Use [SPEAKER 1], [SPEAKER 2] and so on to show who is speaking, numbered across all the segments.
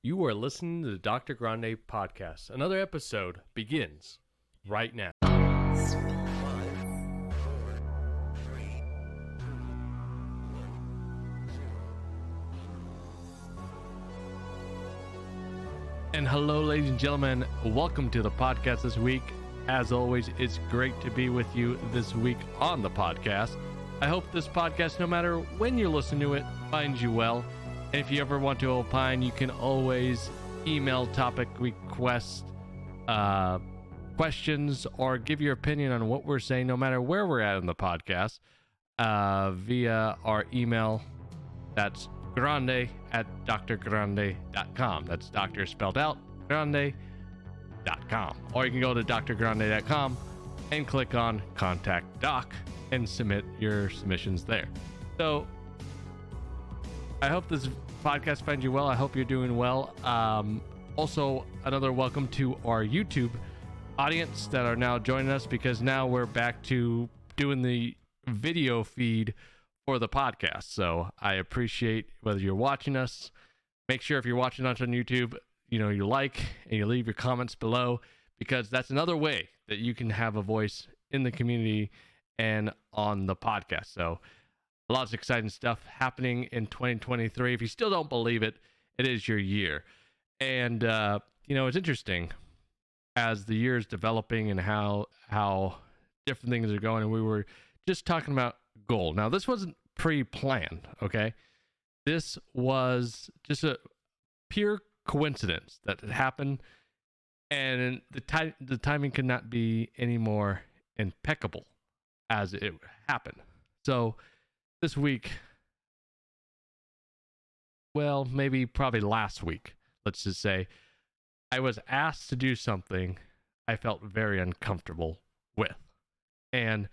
[SPEAKER 1] You are listening to the Dr.Grande podcast. Another episode begins right now. And hello, ladies and gentlemen. Welcome to the podcast this week. As always, it's great to be with you this week on the podcast. I hope this podcast, no matter when you listen to it, finds you well. And if you ever want to opine, you can always email topic requests, questions, or give your opinion on what we're saying, no matter where we're at in the podcast, via our email. That's grande@drgrande.com. That's doctor spelled out, grande.com. Or you can go to drgrande.com and click on Contact Doc and submit your submissions there. So, I hope this podcast finds you well. I hope you're doing well. Also, another welcome to our YouTube audience that are now joining us, because now we're back to doing the video feed for the podcast. So I appreciate whether you're watching us. Make sure if you're watching us on YouTube, you like and you leave your comments below, because that's another way that you can have a voice in the community and on the podcast. So lots of exciting stuff happening in 2023. If you still don't believe it, it is your year. And, it's interesting as the year is developing and how different things are going. And we were just talking about goal. Now, this wasn't pre-planned, okay? This was just a pure coincidence that it happened. And the timing could not be any more impeccable as it happened. So, this week, well, probably last week, let's just say, I was asked to do something I felt very uncomfortable with. And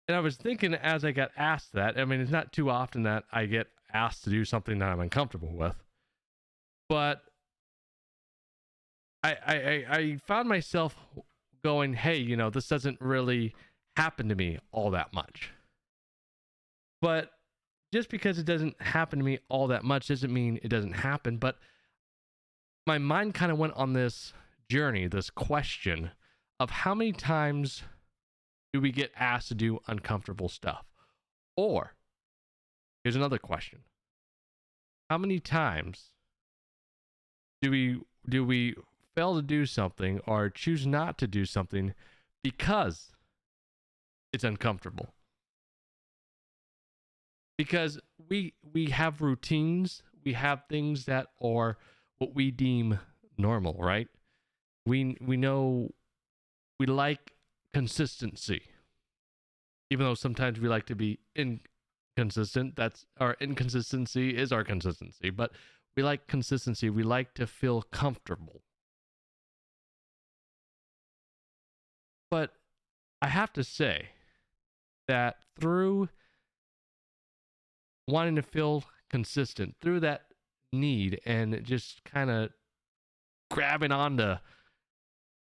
[SPEAKER 1] I was thinking as I got asked that, it's not too often that I get asked to do something that I'm uncomfortable with. But I found myself going, hey, this doesn't really happen to me all that much. But just because it doesn't happen to me all that much doesn't mean it doesn't happen. But my mind kind of went on this journey, this question of how many times do we get asked to do uncomfortable stuff? Or here's another question. How many times do we fail to do something or choose not to do something because it's uncomfortable? Because we have routines, we have things that are what we deem normal, right? We know we like consistency, even though sometimes we like to be inconsistent. That's our inconsistency is our consistency, but we like consistency. We like to feel comfortable. But I have to say that through wanting to feel consistent, through that need and just kind of grabbing onto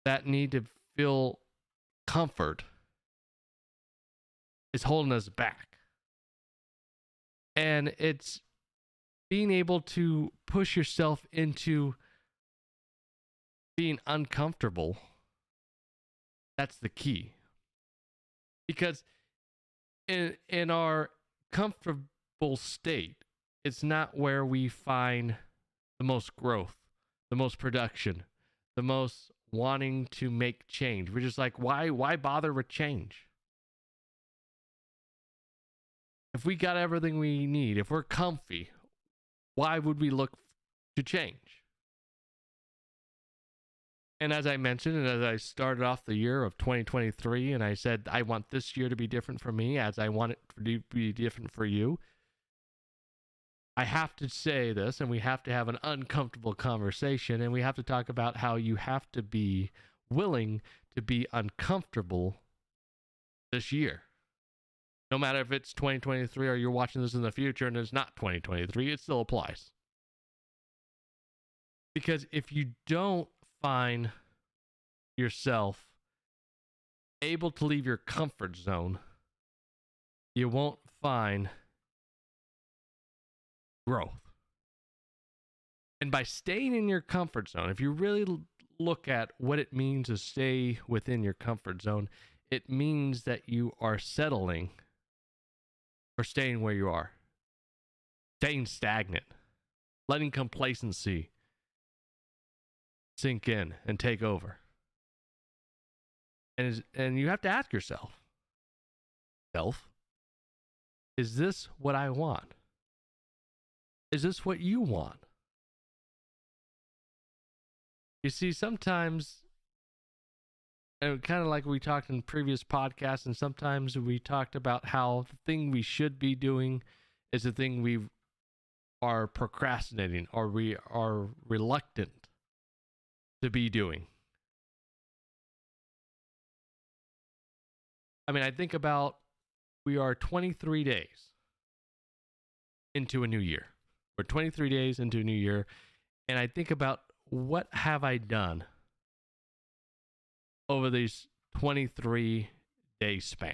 [SPEAKER 1] that need to feel comfort, is holding us back. And it's being able to push yourself into being uncomfortable. That's the key. Because in our comfortable state, it's not where we find the most growth, the most production, the most wanting to make change. We're just like, why bother with change? If we got everything we need, if we're comfy, why would we look to change? And as I mentioned, and as I started off the year of 2023, and I said, I want this year to be different for me as I want it to be different for you, I have to say this, and we have to have an uncomfortable conversation, and we have to talk about how you have to be willing to be uncomfortable this year. No matter if it's 2023 or you're watching this in the future and it's not 2023, it still applies. Because if you don't find yourself able to leave your comfort zone, you won't find growth. And by staying in your comfort zone, if you really look at what it means to stay within your comfort zone, it means that you are settling or staying where you are, staying stagnant, letting complacency sink in and take over. And you have to ask yourself, is this what I want? Is this what you want? You see, sometimes, and kind of like we talked in previous podcasts, and sometimes we talked about how the thing we should be doing is the thing we are procrastinating or we are reluctant to be doing. I mean, I think about we are 23 days into a new year. We're 23 days into a new year, and I think about what have I done over these 23-day span?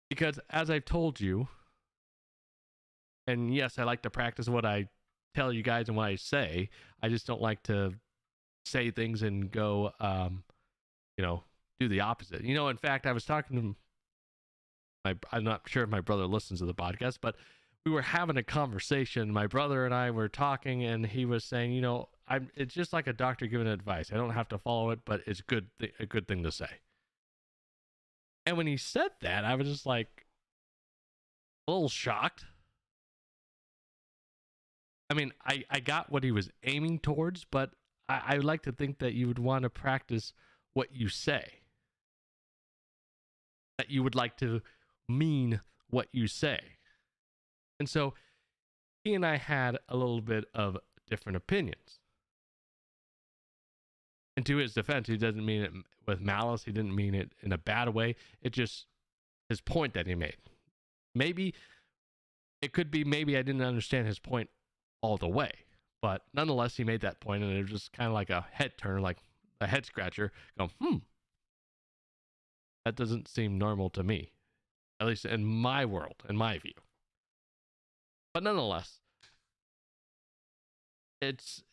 [SPEAKER 1] Because as I've told you, and yes, I like to practice what I tell you guys and what I say. I just don't like to say things and go, do the opposite. In fact, I was talking to I'm not sure if my brother listens to the podcast, but we were having a conversation. My brother and I were talking, and he was saying, it's just like a doctor giving advice. I don't have to follow it, but it's a good thing to say. And when he said that, I was just like a little shocked. I mean, I got what he was aiming towards, but I like to think that you would want to practice what you say. That you would like to mean what you say. And so he and I had a little bit of different opinions. And to his defense, he doesn't mean it with malice. He didn't mean it in a bad way. It just his point that he made. Maybe it could be maybe I didn't understand his point all the way. But nonetheless, he made that point, and it was just kind of like a head turn, like a head scratcher. Going, that doesn't seem normal to me. At least in my world, in my view. But nonetheless, it's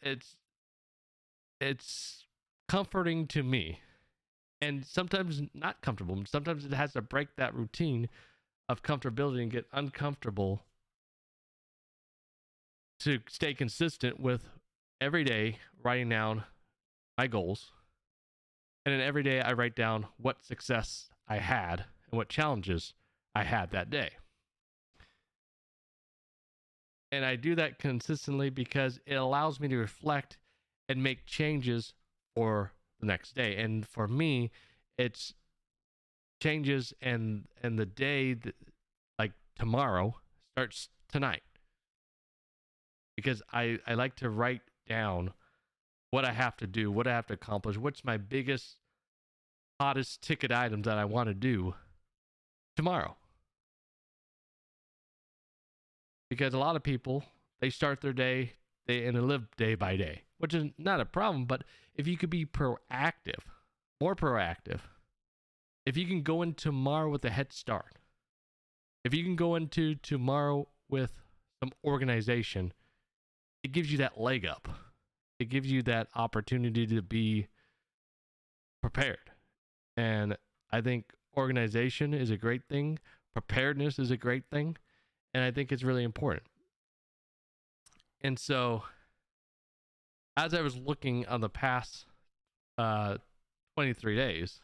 [SPEAKER 1] comforting to me, and sometimes not comfortable. Sometimes it has to break that routine of comfortability and get uncomfortable to stay consistent with every day writing down my goals. And then every day I write down what success I had and what challenges I had that day. And I do that consistently because it allows me to reflect and make changes for the next day. And for me, it's changes and the day that, like tomorrow starts tonight. Because I like to write down what I have to do, what I have to accomplish, what's my biggest, hottest ticket items that I want to do tomorrow. Because a lot of people, they start their day and they live day by day, which is not a problem. But if you could be proactive, more proactive, if you can go in tomorrow with a head start, if you can go into tomorrow with some organization, it gives you that leg up. It gives you that opportunity to be prepared. And I think organization is a great thing. Preparedness is a great thing. And I think it's really important. And so, as I was looking on the past 23 days,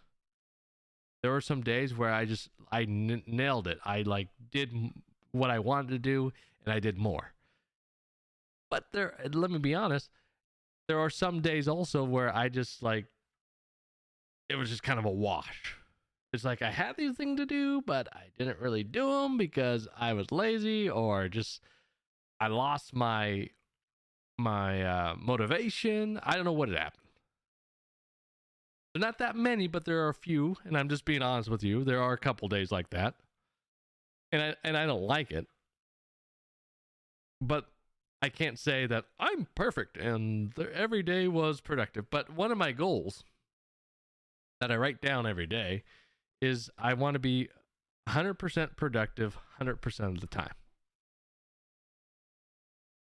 [SPEAKER 1] there were some days where I nailed it. I did what I wanted to do, and I did more. But let me be honest, there are some days also where I just it was just kind of a wash. It's like I had these things to do, but I didn't really do them because I was lazy or just I lost my motivation. I don't know what had happened. They're not that many, but there are a few, and I'm just being honest with you. There are a couple days like that, and I don't like it. But I can't say that I'm perfect and every day was productive. But one of my goals that I write down every day is I want to be 100% productive 100% of the time.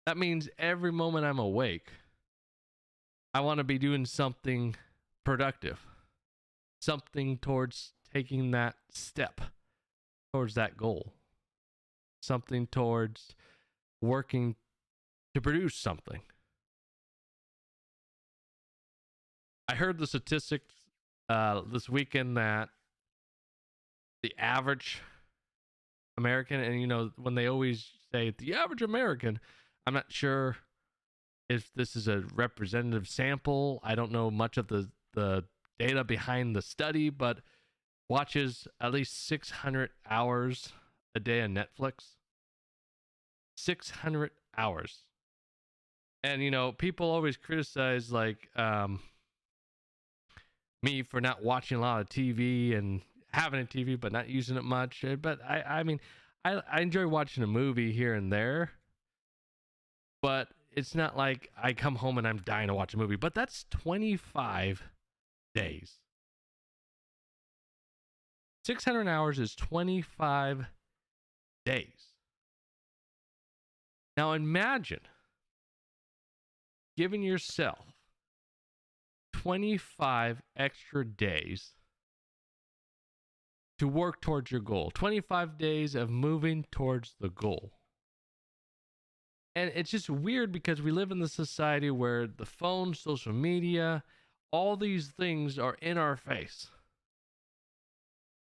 [SPEAKER 1] That means every moment I'm awake, I want to be doing something productive, something towards taking that step towards that goal, something towards working to produce something. I heard the statistics this weekend that the average American, and when they always say the average American, I'm not sure if this is a representative sample. I don't know much of the data behind the study, but watches at least 600 hours a day on Netflix. 600 hours. And people always criticize me for not watching a lot of TV and having a TV but not using it much. But I mean, I enjoy watching a movie here and there, but it's not like I come home and I'm dying to watch a movie. But that's 25 days. 600 hours is 25 days. Now imagine giving yourself 25 extra days to work towards your goal. 25 days of moving towards the goal. And it's just weird because we live in the society where the phone, social media, all these things are in our face.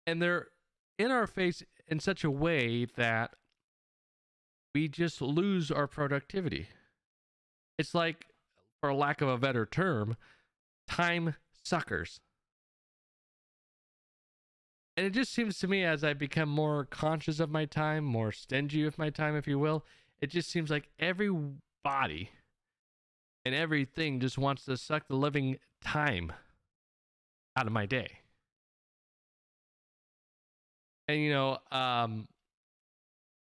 [SPEAKER 1] And they're in our face in such a way that we just lose our productivity. It's like, for lack of a better term, time suckers. And it just seems to me, as I become more conscious of my time, more stingy with my time, if you will, it just seems like everybody and everything just wants to suck the living time out of my day. And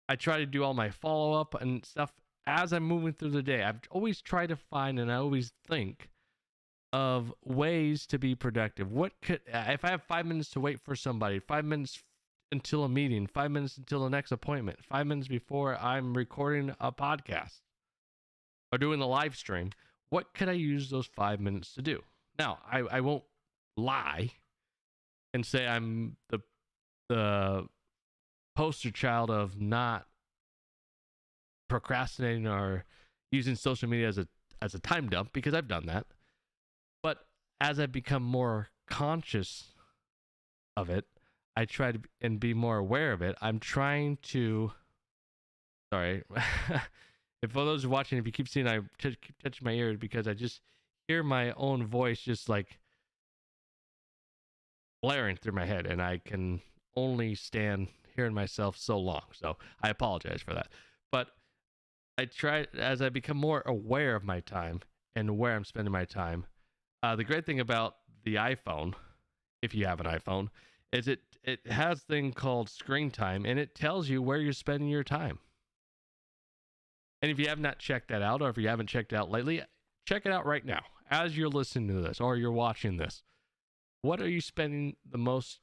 [SPEAKER 1] I try to do all my follow-up and stuff as I'm moving through the day. I've always tried to find, and I always think of ways to be productive. What could, if I have 5 minutes to wait for somebody, 5 minutes until a meeting, 5 minutes until the next appointment, 5 minutes before I'm recording a podcast or doing the live stream, what could I use those 5 minutes to do? Now, I won't lie and say I'm the poster child of not procrastinating or using social media as a time dump, because I've done that. But as I become more conscious of it, I try to and be more aware of it. I'm trying to. Sorry, if for those watching, if you keep seeing I keep touching my ears, because I just hear my own voice just like blaring through my head, and I can only stand hearing myself so long. So I apologize for that. But I try, as I become more aware of my time and where I'm spending my time. The great thing about the iPhone, if you have an iPhone, is it has a thing called screen time, and it tells you where you're spending your time. And if you have not checked that out, or if you haven't checked it out lately, check it out right now as you're listening to this or you're watching this. What are you spending the most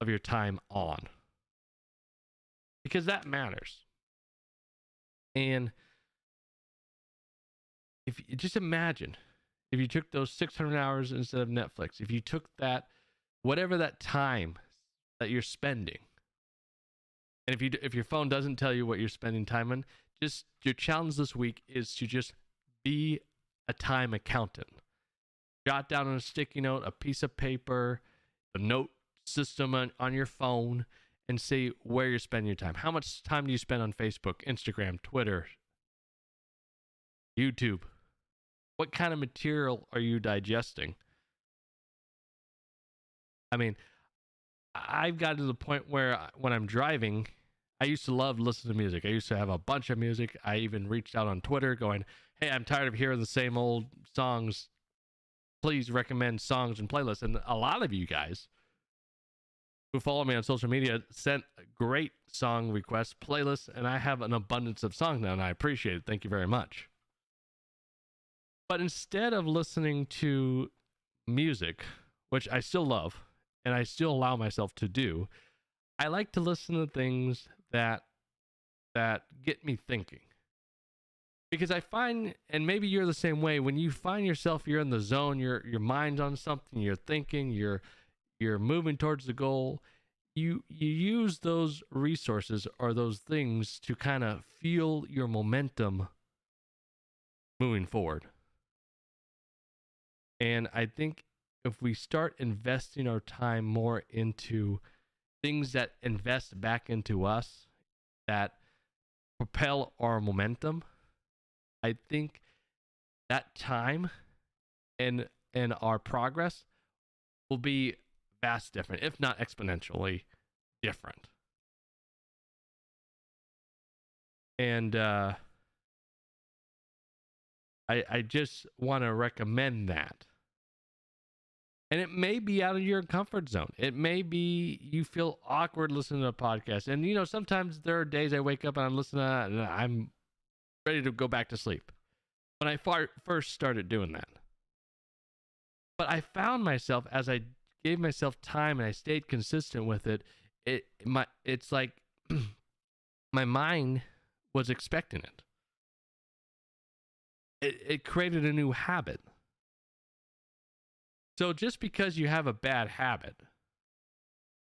[SPEAKER 1] of your time on? Because that matters. And if you just imagine, if you took those 600 hours instead of Netflix, if you took that, whatever that time that you're spending, and if your phone doesn't tell you what you're spending time on, just your challenge this week is to just be a time accountant. Jot down on a sticky note, a piece of paper, a note system on your phone, and say where you're spending your time. How much time do you spend on Facebook, Instagram, Twitter, YouTube? What kind of material are you digesting? I mean, I've got to the point where when I'm driving, I used to love listening to music. I used to have a bunch of music. I even reached out on Twitter going, hey, I'm tired of hearing the same old songs. Please recommend songs and playlists. And a lot of you guys who follow me on social media sent great song requests, playlists, and I have an abundance of songs now, and I appreciate it. Thank you very much. But instead of listening to music, which I still love and I still allow myself to do, I like to listen to things that get me thinking. Because I find, and maybe you're the same way, when you find yourself, you're in the zone, your mind's on something, you're thinking, you're moving towards the goal, you use those resources or those things to kind of fuel your momentum moving forward. And I think if we start investing our time more into things that invest back into us, that propel our momentum, I think that time and our progress will be vast different, if not exponentially different. And I just want to recommend that. And it may be out of your comfort zone. It may be you feel awkward listening to a podcast. And, you know, sometimes there are days I wake up and I'm listening to that and I'm ready to go back to sleep when I first started doing that. But I found myself, as I gave myself time and I stayed consistent with it, it's like my mind was expecting it. It created a new habit. So just because you have a bad habit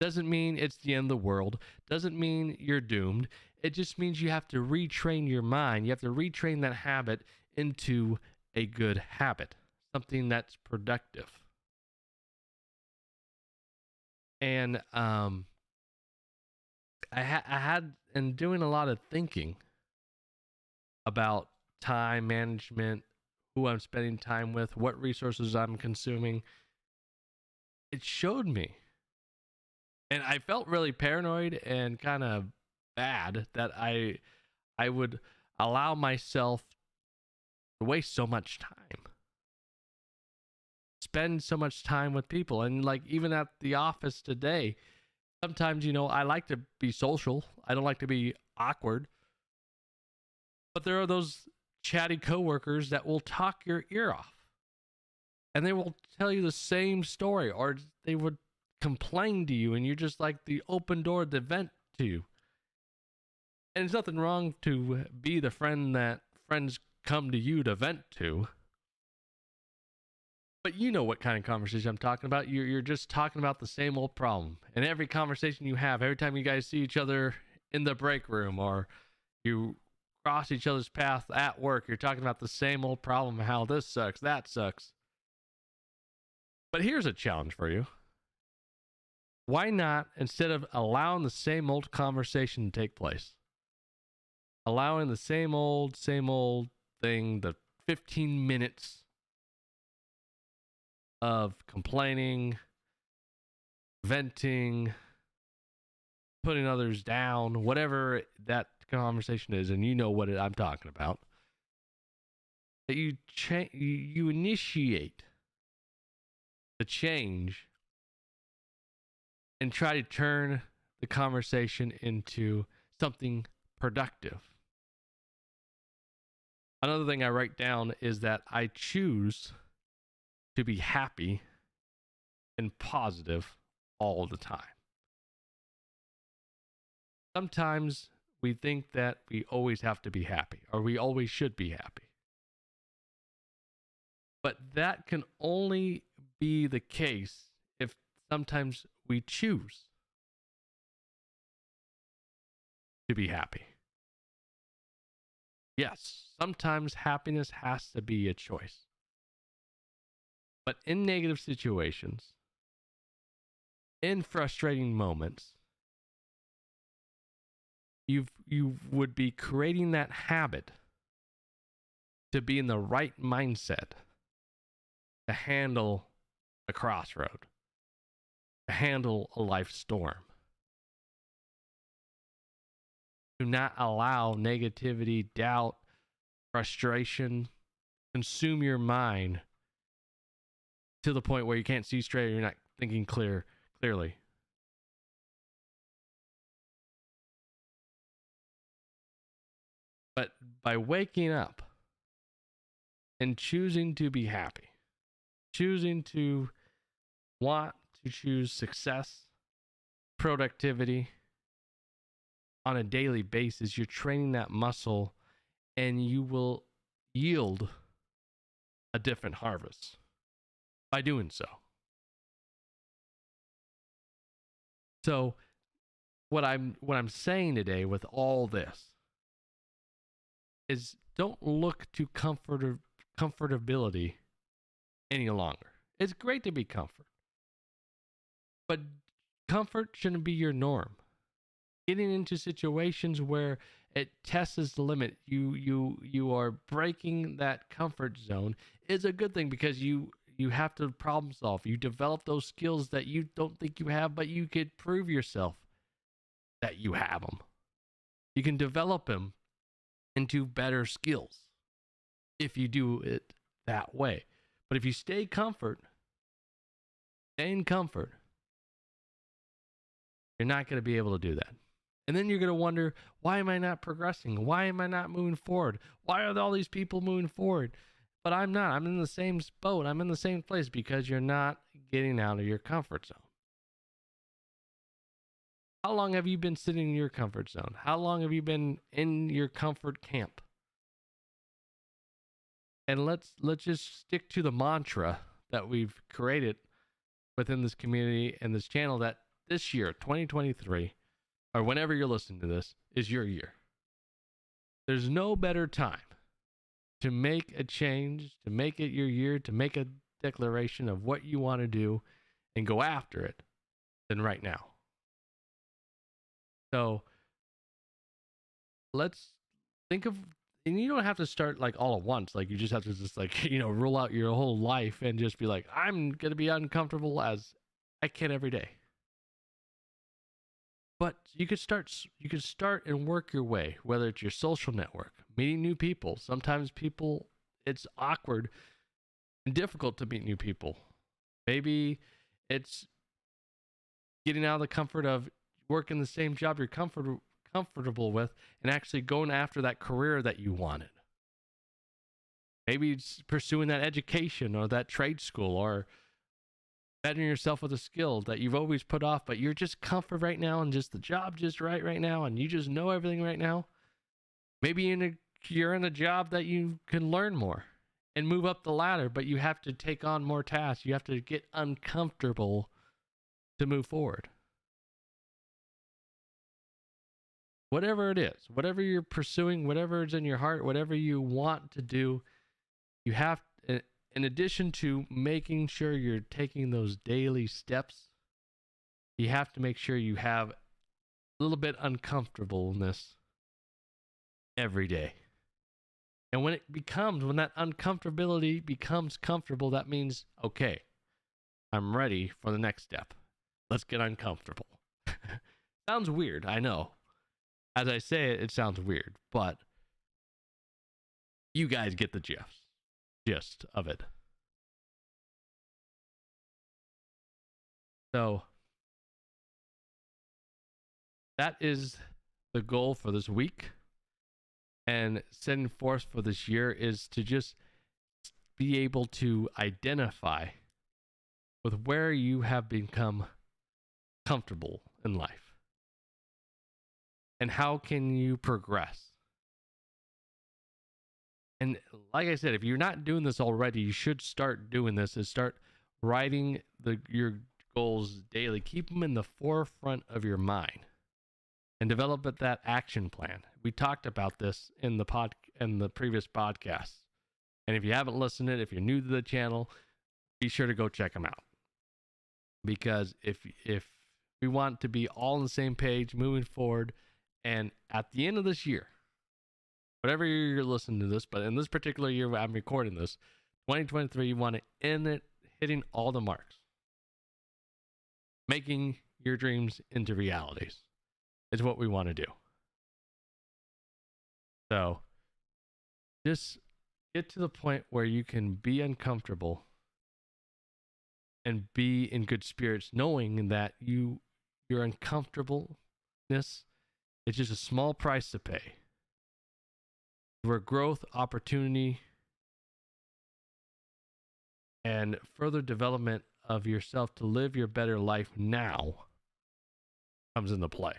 [SPEAKER 1] doesn't mean it's the end of the world, doesn't mean you're doomed. It just means you have to retrain your mind. You have to retrain that habit into a good habit, something that's productive. And I had, in doing a lot of thinking about time management, who I'm spending time with, what resources I'm consuming, it showed me. And I felt really paranoid and kind of bad that I would allow myself to waste so much time, spend so much time with people. And like, even at the office today, sometimes, you know, I like to be social. I don't like to be awkward. But there are those chatty coworkers that will talk your ear off. And they will tell you the same story, or they would complain to you, and you're just like the open door to vent to you. And there's nothing wrong to be the friend that friends come to you to vent to. But you know what kind of conversation I'm talking about. You're just talking about the same old problem. And every conversation you have, every time you guys see each other in the break room or you cross each other's path at work, you're talking about the same old problem, how this sucks, that sucks. But here's a challenge for you. Why not, instead of allowing the same old conversation to take place, allowing the same old thing, the 15 minutes of complaining, venting, putting others down, whatever that conversation is, and you know what I'm talking about, that you initiate the change and try to turn the conversation into something productive. Another thing I write down is that I choose to be happy and positive all the time. Sometimes we think that we always have to be happy, or we always should be happy. But that can only be the case if sometimes we choose to be happy. Yes, sometimes happiness has to be a choice. But in negative situations, in frustrating moments, you would be creating that habit to be in the right mindset to handle a crossroad, to handle a life storm, to not allow negativity, doubt, frustration consume your mind to the point where you can't see straight, or you're not thinking clearly. But by waking up and choosing to be happy, choosing to want to choose success, productivity on a daily basis, you're training that muscle, and you will yield a different harvest by doing so. So what I'm saying today with all this is don't look to comfortability any longer. It's great to be comfort, but comfort shouldn't be your norm. Getting into situations where it tests the limit, you are breaking that comfort zone is a good thing, because you have to problem solve. You develop those skills that you don't think you have, but you could prove yourself that you have them. You can develop them into better skills if you do it that way. But if you stay in comfort, you're not going to be able to do that. And then you're going to wonder, why am I not progressing? Why am I not moving forward? Why are all these people moving forward? But I'm not. I'm in the same boat. I'm in the same place, because you're not getting out of your comfort zone. How long have you been sitting in your comfort zone? How long have you been in your comfort camp? And let's just stick to the mantra that we've created within this community and this channel, that this year, 2023, or whenever you're listening to this, is your year. There's no better time to make a change, to make it your year, to make a declaration of what you want to do and go after it than right now. So let's think of, and you don't have to start like all at once. Like, you just have to just like, rule out your whole life and just be like, I'm going to be uncomfortable as I can every day. But you could start and work your way, whether it's your social network, meeting new people. Sometimes it's awkward and difficult to meet new people. Maybe it's getting out of the comfort of working the same job you're comfortable with and actually going after that career that you wanted. Maybe it's pursuing that education or that trade school, or bettering yourself with a skill that you've always put off, but you're just comfort right now and just the job just right now, and you just know everything right now. Maybe you're in a job that you can learn more and move up the ladder, but you have to take on more tasks. You have to get uncomfortable to move forward. Whatever it is, whatever you're pursuing, whatever is in your heart, whatever you want to do, you have, in addition to making sure you're taking those daily steps, you have to make sure you have a little bit uncomfortableness every day. And when that uncomfortability becomes comfortable, that means, okay, I'm ready for the next step. Let's get uncomfortable. Sounds weird, I know. As I say it, it sounds weird, but you guys get the gist of it. So that is the goal for this week. And setting forth for this year is to just be able to identify with where you have become comfortable in life. And how can you progress? And like I said, if you're not doing this already, you should start doing this, is start writing your goals daily. Keep them in the forefront of your mind and develop that action plan. We talked about this in the previous podcast. And if you haven't listened to it, if you're new to the channel, be sure to go check them out. Because if we want to be all on the same page moving forward, and at the end of this year, whatever year you're listening to this, but in this particular year I'm recording this, 2023, you want to end it hitting all the marks. Making your dreams into realities is what we want to do. So just get to the point where you can be uncomfortable and be in good spirits, knowing that your uncomfortableness is just a small price to pay for growth, opportunity, and further development of yourself to live your better life now comes into play.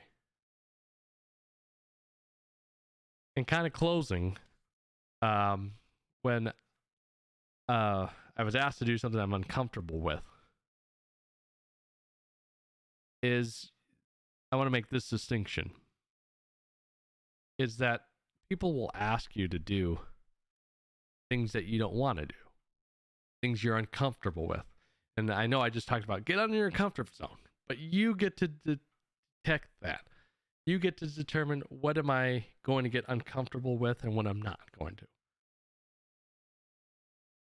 [SPEAKER 1] And kind of closing, when I was asked to do something I'm uncomfortable with is, I want to make this distinction, is that people will ask you to do things that you don't want to do, things you're uncomfortable with. And I know I just talked about get out of your comfort zone, but you get to detect that. You get to determine what am I going to get uncomfortable with and what I'm not going to.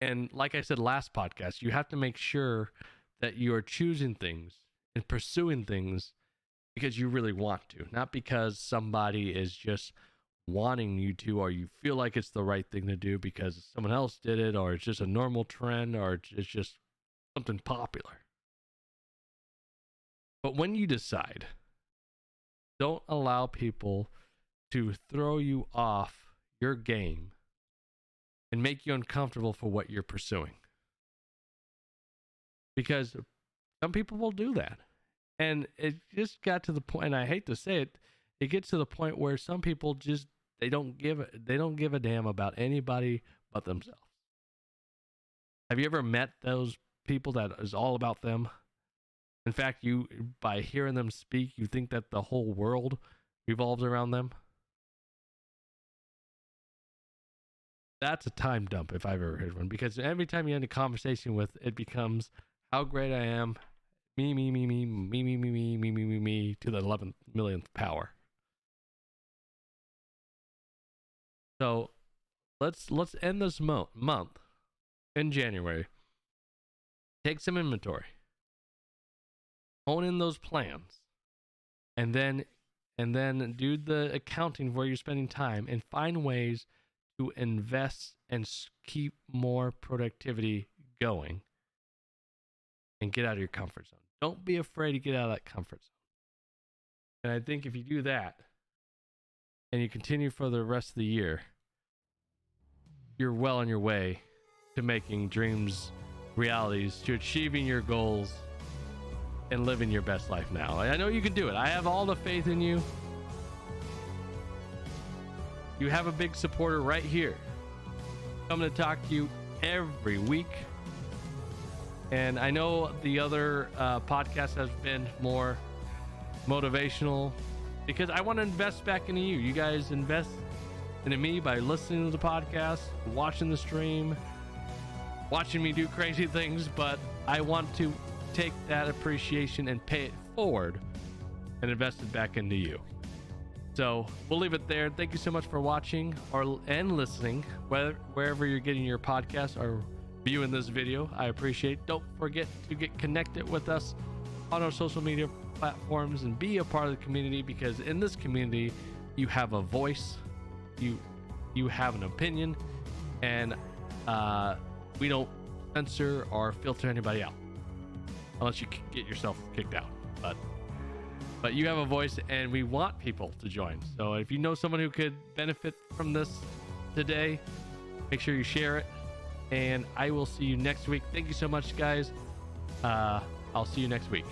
[SPEAKER 1] And like I said last podcast, you have to make sure that you are choosing things and pursuing things because you really want to, not because somebody is just wanting you to, or you feel like it's the right thing to do because someone else did it, or it's just a normal trend, or it's just something popular. But when you decide, don't allow people to throw you off your game and make you uncomfortable for what you're pursuing. Because some people will do that. And it just got to the point, and I hate to say it, it gets to the point where some people just, they don't give a damn about anybody but themselves. Have you ever met those people that is all about them? In fact, you, by hearing them speak, you think that the whole world revolves around them? That's a time dump if I've ever heard one, because every time you end a conversation with, it becomes how great I am, me, to the 11th millionth power. So let's end this month in January. Take some inventory, hone in those plans, and then do the accounting where you're spending time, and find ways to invest and keep more productivity going, and get out of your comfort zone. Don't be afraid to get out of that comfort zone. And I think if you do that and you continue for the rest of the year, you're well on your way to making dreams realities, to achieving your goals and living your best life now. I know you can do it. I have all the faith in you. You have a big supporter right here. I'm going to talk to you every week. And I know the other podcast has been more motivational because I want to invest back into you. You guys invest into me by listening to the podcast, watching the stream, watching me do crazy things, but I want to take that appreciation and pay it forward and invest it back into you. So we'll leave it there. Thank you so much for watching and listening, wherever you're getting your podcast or viewing this video. I appreciate it. Don't forget to get connected with us on our social media platforms and be a part of the community, because in this community you have a voice, you have an opinion, and we don't censor or filter anybody out unless you get yourself kicked out. But you have a voice, and we want people to join. So if you know someone who could benefit from this today, make sure you share it. And I will see you next week. Thank you so much, guys. I'll see you next week.